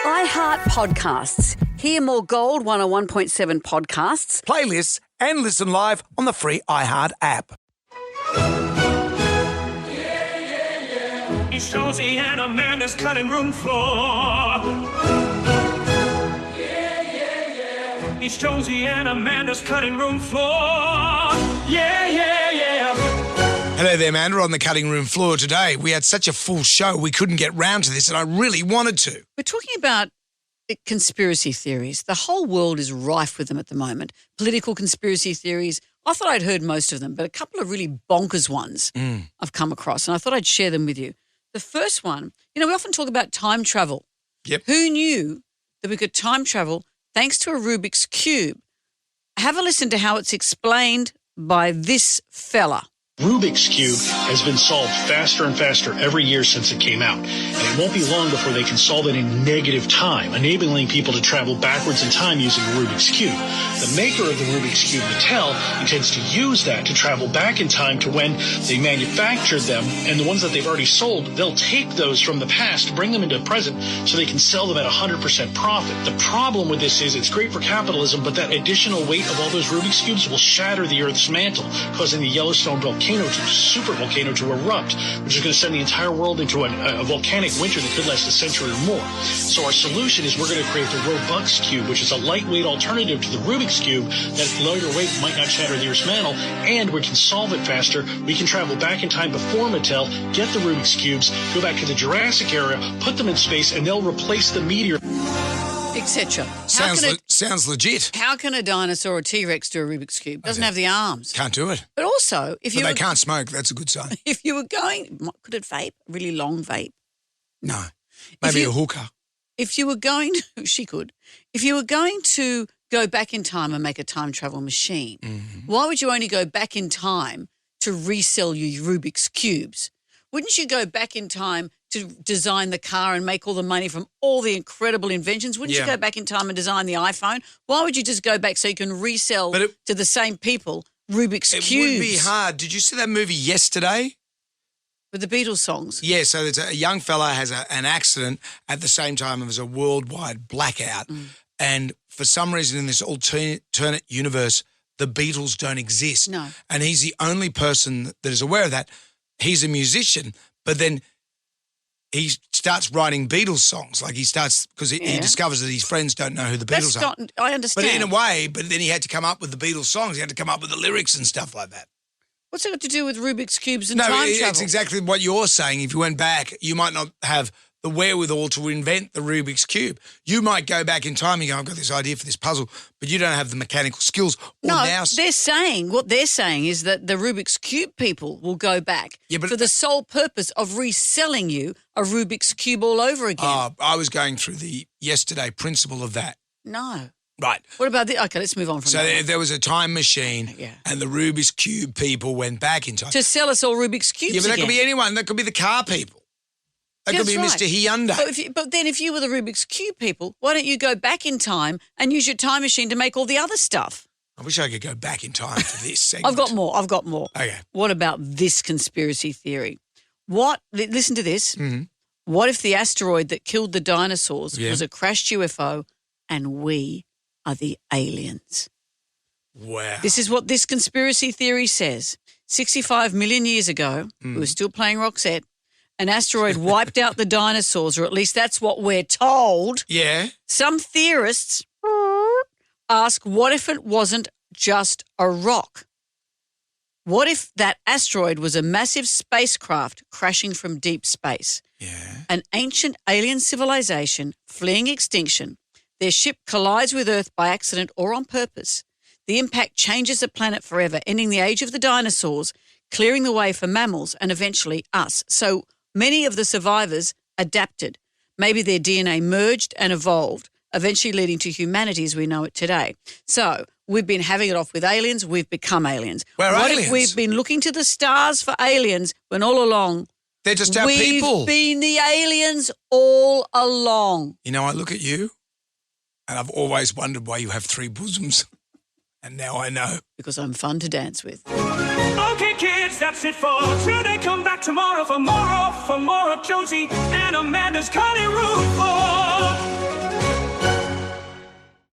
iHeart Podcasts. Hear more Gold 101.7 podcasts, playlists, and listen live on the free iHeart app. It's Jonesy and Amanda's cutting room floor. It's Jonesy and Amanda's cutting room floor. Hello there, Amanda, on the cutting room floor today. We had such a full show, we couldn't get round to this, and I really wanted to. We're talking about conspiracy theories. The whole world is rife with them at the moment. Political conspiracy theories. I thought I'd heard most of them, but a couple of really bonkers ones I've come across, and I thought I'd share them with you. The first one, we often talk about time travel. Yep. Who knew that we could time travel thanks to a Rubik's Cube? Have a listen to how it's explained by this fella. Rubik's Cube has been solved faster and faster every year since it came out, and it won't be long before they can solve it in negative time, enabling people to travel backwards in time using the Rubik's Cube. The maker of the Rubik's Cube, Mattel, intends to use that to travel back in time to when they manufactured them, and the ones that they've already sold, they'll take those from the past, bring them into the present, so they can sell them at 100% profit. The problem with this is it's great for capitalism, but that additional weight of all those Rubik's Cubes will shatter the Earth's mantle, causing the Yellowstone super volcano to erupt, which is going to send the entire world into a volcanic winter that could last a century or more. So our solution is we're going to create the Robux Cube, which is a lightweight alternative to the Rubik's Cube that lighter weight might not shatter the Earth's mantle, and we can solve it faster. We can travel back in time before Mattel, get the Rubik's Cubes, go back to the Jurassic era, put them in space, and they'll replace the meteor. Etc. Sounds legit. How can a dinosaur or T-Rex do a Rubik's Cube? Doesn't have the arms. Can't do it. But also, they can't smoke. That's a good sign. If you were going, could it vape? A really long vape? No. Maybe a hookah. If you were going to, she could. If you were going to go back in time and make a time travel machine, why would you only go back in time to resell you Rubik's Cubes? Wouldn't you go back in time to design the car and make all the money from all the incredible inventions? Wouldn't you go back in time and design the iPhone? Why would you just go back so you can resell to the same people Rubik's Cubes? It would be hard. Did you see that movie Yesterday? With the Beatles songs? Yeah, so there's a young fella has an accident at the same time as a worldwide blackout. And for some reason in this alternate universe, the Beatles don't exist. No. And he's the only person that is aware of that. He's a musician, but then he starts writing Beatles songs. Like he starts, because he discovers that his friends don't know who the Beatles are. I understand. But in a way, then he had to come up with the Beatles songs. He had to come up with the lyrics and stuff like that. What's it got to do with Rubik's Cubes and time travel? No, it's exactly what you're saying. If you went back, you might not have the wherewithal to invent the Rubik's Cube. You might go back in time and go, I've got this idea for this puzzle, but you don't have the mechanical skills. What they're saying is that the Rubik's Cube people will go back for the sole purpose of reselling you a Rubik's Cube all over again. I was going through the yesterday principle of that. No. Right. What about the? Okay, let's move on from that. So there was a time machine and the Rubik's Cube people went back in time. To sell us all Rubik's Cubes Yeah, but that again. could be anyone. That could be the car people. That could be Mr. Hyundai. But then if you were the Rubik's Cube people, why don't you go back in time and use your time machine to make all the other stuff? I wish I could go back in time for this segment. I've got more. Okay. What about this conspiracy theory? Listen to this. Mm-hmm. What if the asteroid that killed the dinosaurs was a crashed UFO and we are the aliens? Wow. This is what this conspiracy theory says. 65 million years ago, we were still playing Roxette, an asteroid wiped out the dinosaurs, or at least that's what we're told. Yeah. Some theorists ask, what if it wasn't just a rock? What if that asteroid was a massive spacecraft crashing from deep space? Yeah. An ancient alien civilization fleeing extinction. Their ship collides with Earth by accident or on purpose. The impact changes the planet forever, ending the age of the dinosaurs, clearing the way for mammals and eventually us. So many of the survivors adapted. Maybe their DNA merged and evolved, eventually leading to humanity as we know it today. So we've been having it off with aliens. We've become aliens. We're what aliens. If we've been looking to the stars for aliens when all along they're just our people? We've been the aliens all along. You know, I look at you and I've always wondered why you have three bosoms. And now I know. Because I'm fun to dance with. Okay, kids, that's it for today. Come back tomorrow for more of Jonesy and Amanda's cutting room.